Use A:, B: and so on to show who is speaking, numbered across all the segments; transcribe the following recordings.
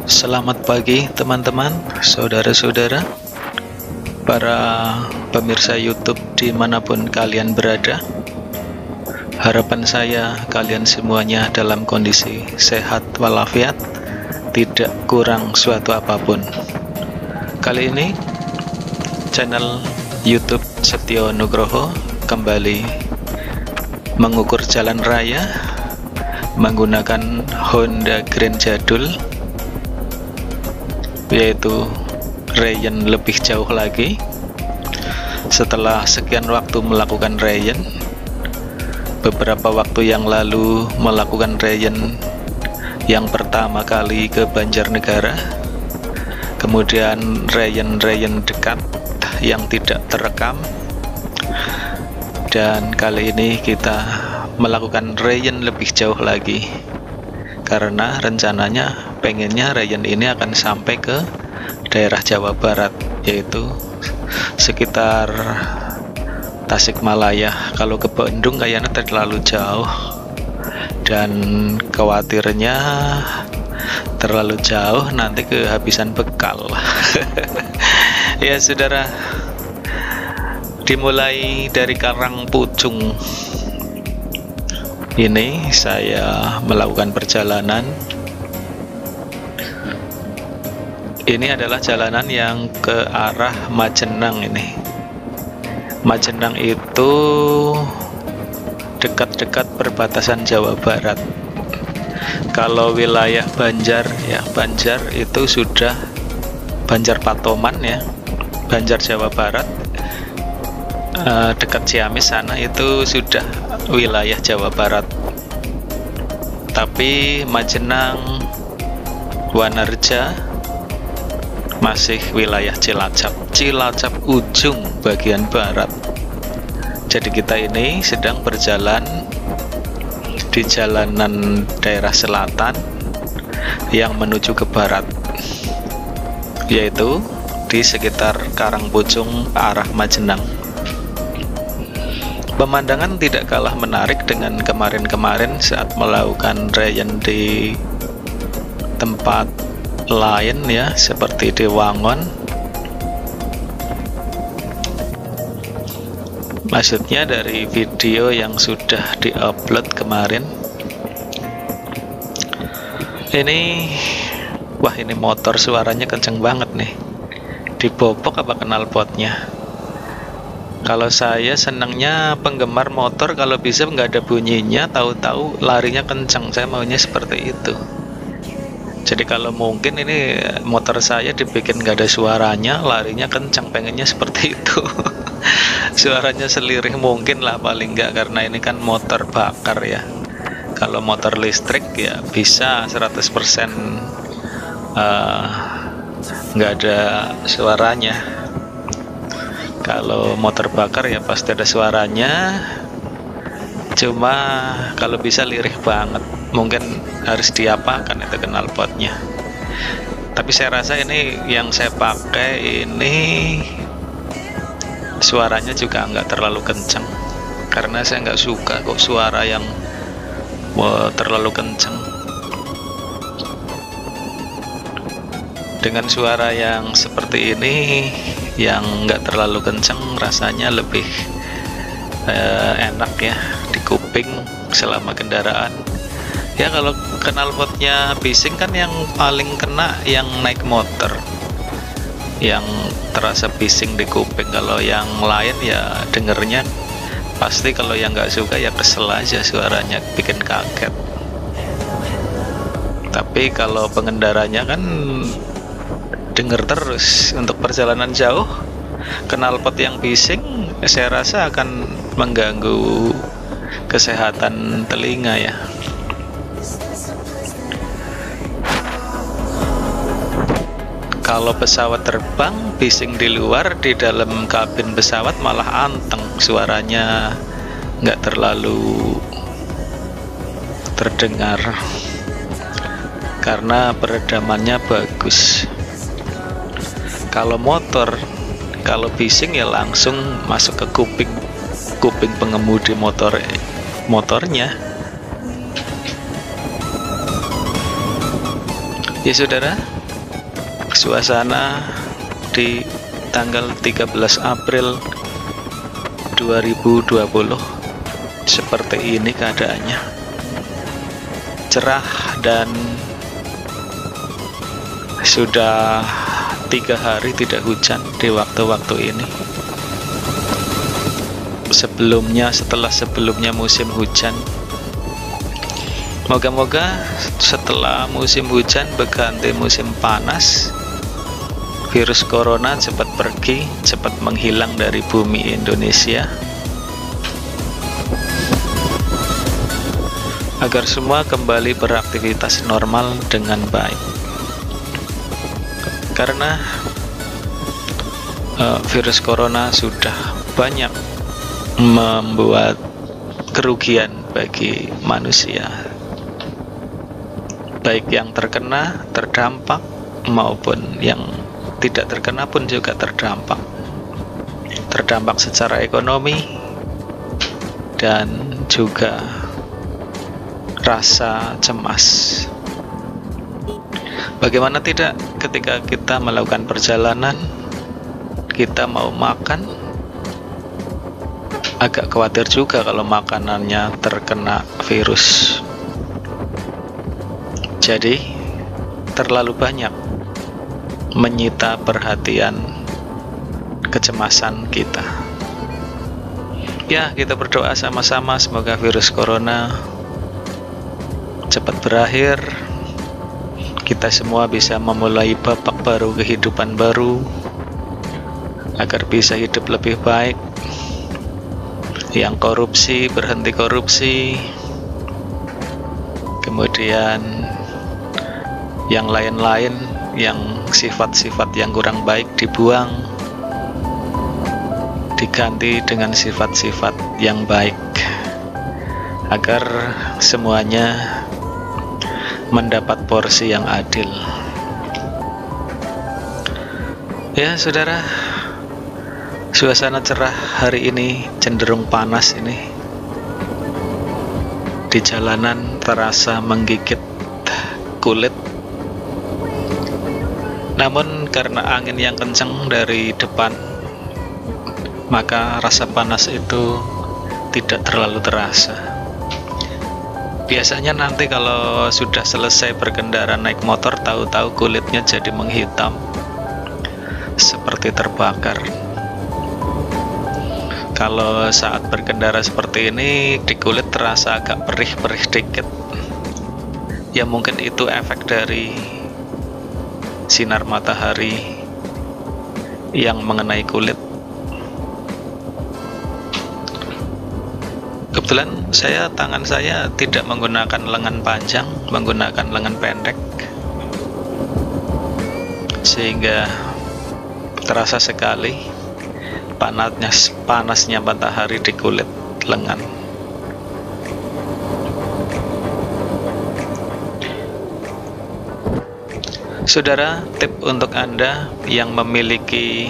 A: Selamat pagi teman-teman, saudara-saudara, para pemirsa YouTube dimanapun kalian berada. Harapan saya kalian semuanya dalam kondisi sehat walafiat, tidak kurang suatu apapun. Kali ini channel YouTube Setio Nugroho kembali mengukur jalan raya menggunakan Honda Grand jadul, yaitu Rayon lebih jauh lagi. Setelah sekian waktu melakukan Rayon, beberapa waktu yang lalu melakukan Rayon yang pertama kali ke Banjarnegara, kemudian Rayon dekat yang tidak terekam, dan kali ini kita melakukan Rayon lebih jauh lagi karena rencananya pengennya Rayon ini akan sampai ke daerah Jawa Barat, yaitu sekitar Tasikmalaya. Kalau ke Bandung kayaknya terlalu jauh, dan khawatirnya terlalu jauh nanti kehabisan bekal. Ya saudara, dimulai dari Karangpucung ini saya melakukan perjalanan. Ini adalah jalanan yang ke arah Majenang. Ini Majenang itu dekat-dekat perbatasan Jawa Barat. Kalau wilayah Banjar, ya Banjar itu sudah Banjar Patoman, ya Banjar Jawa Barat, dekat Ciamis sana itu sudah wilayah Jawa Barat. Tapi Majenang, Wanarja masih wilayah Cilacap ujung bagian barat. Jadi kita ini sedang berjalan di jalanan daerah selatan yang menuju ke barat, yaitu di sekitar Karangpucung arah Majenang. Pemandangan tidak kalah menarik dengan kemarin-kemarin saat melakukan Rayon di tempat lain, ya, seperti di Wangon. Maksudnya dari video yang sudah diupload kemarin. Wah, ini motor suaranya kenceng banget nih. Dibopok apa knalpotnya? Kalau saya senangnya penggemar motor kalau bisa nggak ada bunyinya, tahu-tahu larinya kencang. Saya maunya seperti itu. Jadi kalau mungkin ini motor saya dibikin nggak ada suaranya, larinya kencang, pengennya seperti itu. Suaranya selirih mungkin lah paling nggak, karena ini kan motor bakar ya. Kalau motor listrik ya bisa 100% nggak ada suaranya. Kalau motor bakar ya pasti ada suaranya, cuma kalau bisa lirih banget. Mungkin harus diapakan itu knalpotnya. Tapi saya rasa ini yang saya pakai ini suaranya juga nggak terlalu kencang, karena saya nggak suka kok suara yang terlalu kencang. Dengan suara yang seperti ini yang nggak terlalu kencang, rasanya lebih enak ya di kuping selama kendaraan. Ya kalau knalpotnya bising kan yang paling kena yang naik motor, yang terasa bising di kuping. Kalau yang lain ya dengernya pasti, kalau yang nggak suka ya kesel aja, suaranya bikin kaget. Tapi kalau pengendaranya kan denger terus. Untuk perjalanan jauh, knalpot yang bising saya rasa akan mengganggu kesehatan telinga ya. Kalau pesawat terbang bising di luar, di dalam kabin pesawat malah anteng, suaranya nggak terlalu terdengar karena peredamannya bagus. Kalau motor, kalau bising ya langsung masuk ke kuping pengemudi motor motornya. Ya saudara, suasana di tanggal 13 April 2020 seperti ini keadaannya. Cerah dan sudah 3 hari tidak hujan di waktu-waktu ini. Setelah sebelumnya musim hujan. Moga-moga setelah musim hujan berganti musim panas, virus corona cepat pergi, cepat menghilang dari bumi Indonesia, agar semua kembali beraktivitas normal dengan baik. Karena virus corona sudah banyak membuat kerugian bagi manusia, baik yang terkena, terdampak, maupun yang tidak terkena pun juga terdampak secara ekonomi dan juga rasa cemas. Bagaimana tidak ketika kita melakukan perjalanan, kita mau makan, agak khawatir juga kalau makanannya terkena virus. Jadi terlalu banyak menyita perhatian, kecemasan kita. Ya, kita berdoa sama-sama semoga virus corona cepat berakhir, kita semua bisa memulai babak baru, kehidupan baru, agar bisa hidup lebih baik. Yang korupsi berhenti korupsi, kemudian yang lain-lain, yang sifat-sifat yang kurang baik dibuang, diganti dengan sifat-sifat yang baik, agar semuanya mendapat porsi yang adil. Ya saudara, suasana cerah hari ini cenderung panas ini. Di jalanan terasa menggigit kulit. Namun karena angin yang kencang dari depan, maka rasa panas itu tidak terlalu terasa. Biasanya nanti kalau sudah selesai berkendara naik motor, tahu-tahu kulitnya jadi menghitam, seperti terbakar. Kalau saat berkendara seperti ini, di kulit terasa agak perih-perih dikit. Ya mungkin itu efek dari sinar matahari yang mengenai kulit. Kebetulan tangan saya tidak menggunakan lengan panjang, menggunakan lengan pendek, sehingga terasa sekali panasnya matahari di kulit lengan. Saudara, tip untuk Anda yang memiliki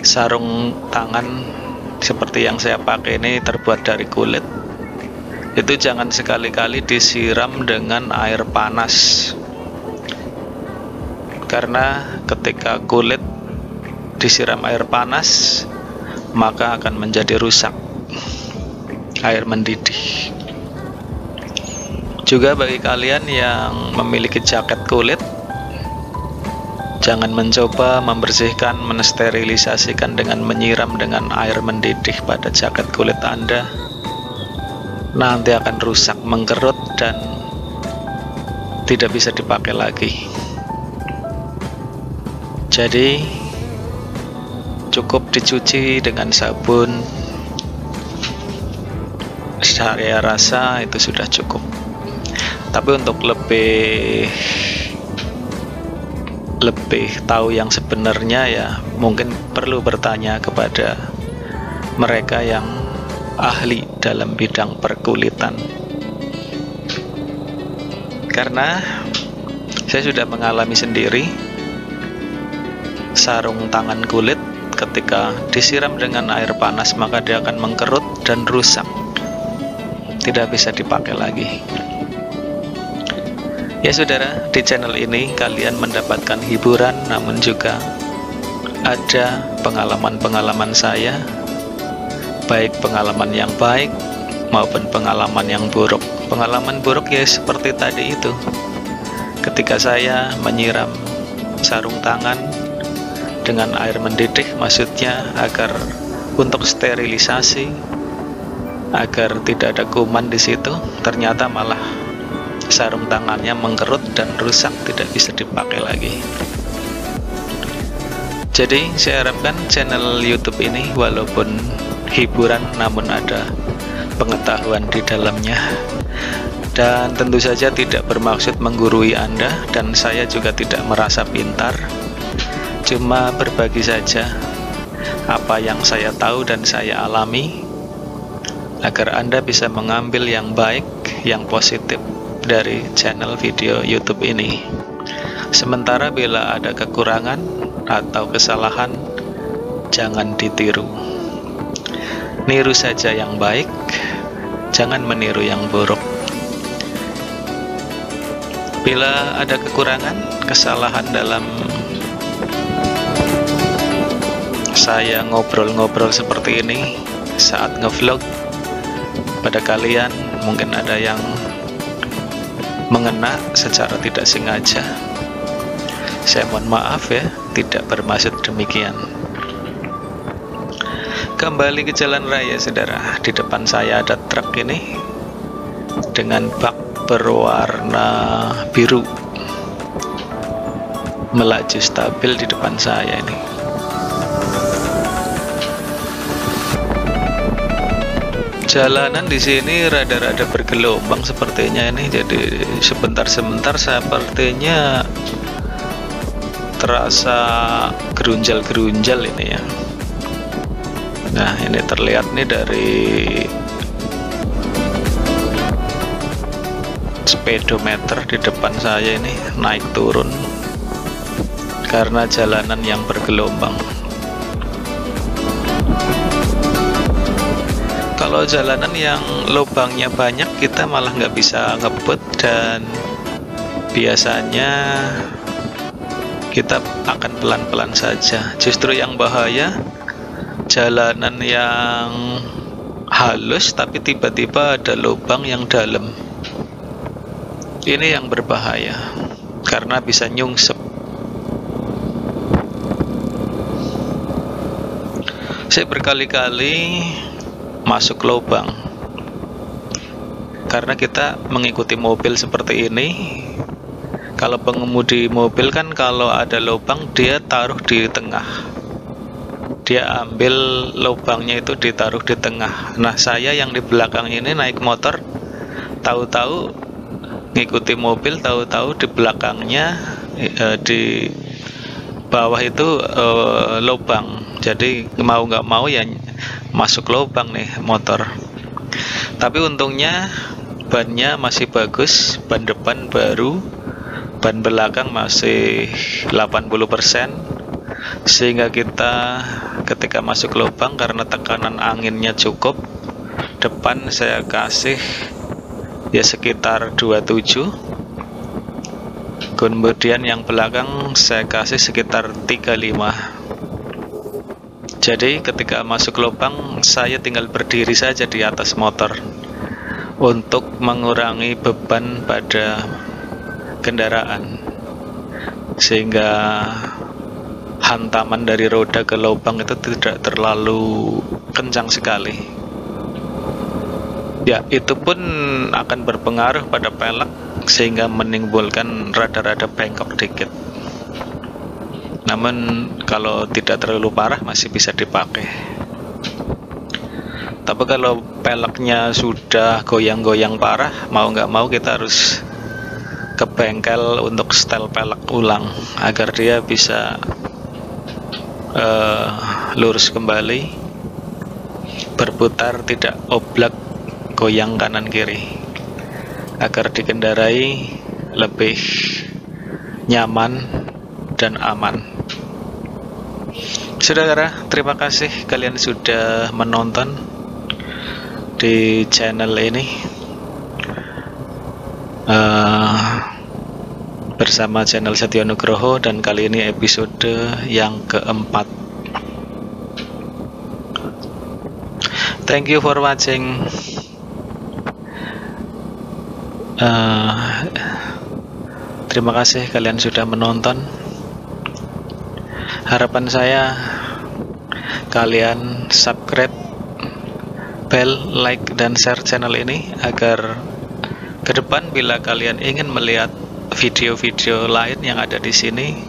A: sarung tangan seperti yang saya pakai ini terbuat dari kulit, itu jangan sekali-kali disiram dengan air panas, karena ketika kulit disiram air panas maka akan menjadi rusak, air mendidih. Juga bagi kalian yang memiliki jaket kulit, jangan mencoba membersihkan, mensterilisasikan dengan menyiram dengan air mendidih pada jaket kulit Anda. Nanti akan rusak, mengkerut, dan tidak bisa dipakai lagi. Jadi cukup dicuci dengan sabun, saya rasa itu sudah cukup. Tapi untuk lebih tahu yang sebenarnya, ya mungkin perlu bertanya kepada mereka yang ahli dalam bidang perkulitan, karena saya sudah mengalami sendiri. Sarung tangan kulit ketika disiram dengan air panas maka dia akan mengkerut dan rusak. tidak bisa dipakai lagi. Ya saudara, di channel ini kalian mendapatkan hiburan, namun juga ada pengalaman-pengalaman saya, baik pengalaman yang baik maupun pengalaman yang buruk. Pengalaman buruk ya seperti tadi itu, ketika saya menyiram sarung tangan dengan air mendidih, maksudnya agar untuk sterilisasi, agar tidak ada kuman di situ, ternyata malah sarung tangannya mengkerut dan rusak, tidak bisa dipakai lagi. Jadi saya harapkan channel YouTube ini walaupun hiburan namun ada pengetahuan di dalamnya, dan tentu saja tidak bermaksud menggurui Anda, dan saya juga tidak merasa pintar, cuma berbagi saja apa yang saya tahu dan saya alami, agar Anda bisa mengambil yang baik, yang positif dari channel video YouTube ini. Sementara bila ada kekurangan atau kesalahan, jangan ditiru. Niru saja yang baik, jangan meniru yang buruk. Bila ada kekurangan, kesalahan dalam saya ngobrol-ngobrol seperti ini saat ngevlog, pada kalian mungkin ada yang mengena secara tidak sengaja, saya mohon maaf ya, tidak bermaksud demikian. Kembali ke jalan raya saudara, di depan saya ada truk ini dengan bak berwarna biru melaju stabil di depan saya ini. Jalanan di sini rada-rada bergelombang sepertinya ini, jadi sebentar-sebentar sepertinya terasa gerunjal-gerunjal ini ya. Nah, ini terlihat nih dari speedometer di depan saya ini naik turun karena jalanan yang bergelombang. Kalau jalanan yang lubangnya banyak, kita malah nggak bisa ngebut, dan biasanya kita akan pelan-pelan saja. Justru yang bahaya jalanan yang halus tapi tiba-tiba ada lubang yang dalam. Ini yang berbahaya karena bisa nyungsep. Saya berkali-kali masuk lubang karena kita mengikuti mobil seperti ini. Kalau pengemudi mobil kan kalau ada lubang dia taruh di tengah, dia ambil lubangnya itu ditaruh di tengah. Nah, saya yang di belakang ini naik motor, tahu-tahu ngikuti mobil, tahu-tahu di belakangnya di bawah itu lubang, jadi mau nggak mau ya masuk lubang nih motor. Tapi untungnya bannya masih bagus, ban depan baru, ban belakang masih 80%, sehingga kita ketika masuk lubang, karena tekanan anginnya cukup, depan saya kasih ya sekitar 27, kemudian yang belakang saya kasih sekitar 35. Jadi ketika masuk lubang, saya tinggal berdiri saja di atas motor untuk mengurangi beban pada kendaraan, sehingga hantaman dari roda ke lubang itu tidak terlalu kencang sekali. Ya, itu pun akan berpengaruh pada pelek sehingga menimbulkan rada-rada bengkok dikit. Namun kalau tidak terlalu parah masih bisa dipakai. Tapi kalau peleknya sudah goyang-goyang parah, mau nggak mau kita harus ke bengkel untuk setel pelek ulang agar dia bisa lurus kembali, berputar, tidak oblak goyang kanan kiri, agar dikendarai lebih nyaman dan aman. Saudara, terima kasih kalian sudah menonton di channel ini. eh, bersama channel Setio Nugroho, dan kali ini episode yang keempat. Thank you for watching. Terima kasih kalian sudah menonton. Harapan saya kalian subscribe, bell, like, dan share channel ini agar ke depan bila kalian ingin melihat video-video lain yang ada di sini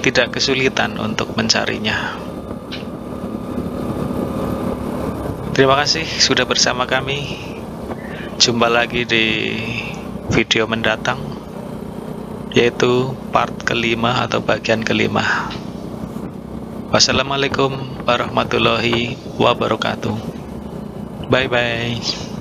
A: tidak kesulitan untuk mencarinya. Terima kasih sudah bersama kami. Jumpa lagi di video mendatang, yaitu part kelima atau bagian kelima. Wassalamualaikum warahmatullahi wabarakatuh. Bye bye.